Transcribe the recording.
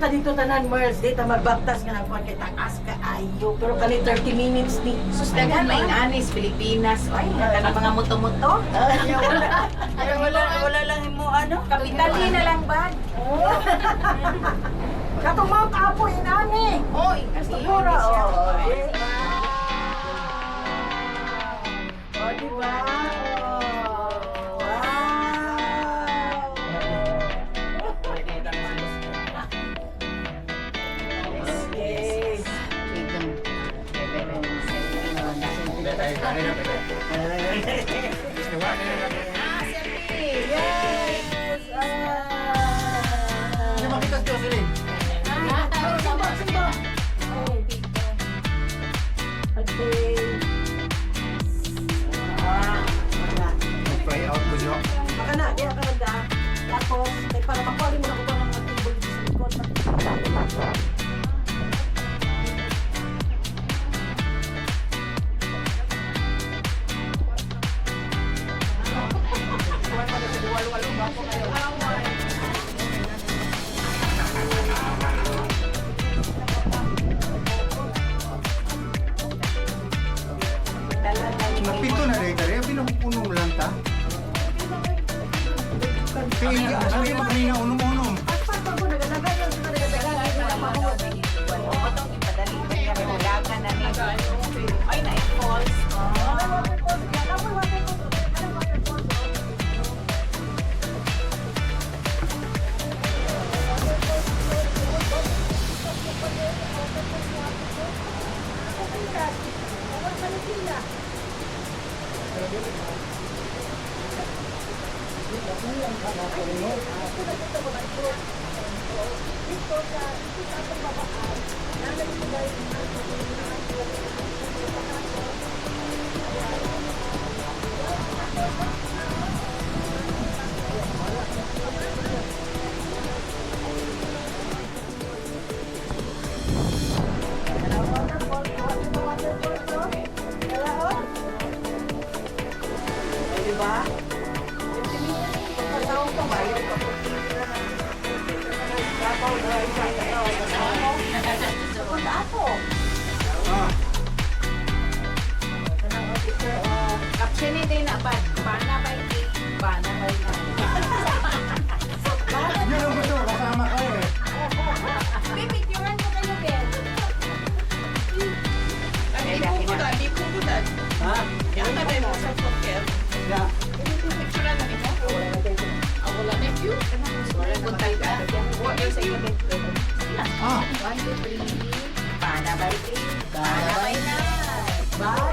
Dito tanan Mars, dito magbaktas nga ng kwan kay takas ka ayo. Pero kani 30 minutes ni. Sustagan may anis, Pilipinas. Ay, naka na mga muto-muto. Wala lang mo ano? Kapitali na lang ba? Katong mga kapo inani. Oy, Siguro. Oh, di ba? Tapos, para makuha mo na ko ng mga table dito sa likod. Napito na rin kaya pinapupuno mo lang ta. Sabi mo kanina unom-unom. Ay, na-falls. Diba? Caption din na ba? Bana ba iti? Bana ba iti? Yan ang gusto, kasama ka eh. Pipicturean mo kayo, Ben. Di puputan. Ha? Yan na tayo sa poker. Ya. Picturean na nito. Wala na view. Kuntay ka. What is it? Ah. 1, 2, 3. Bana ba iti? Bana ba iti? Bye!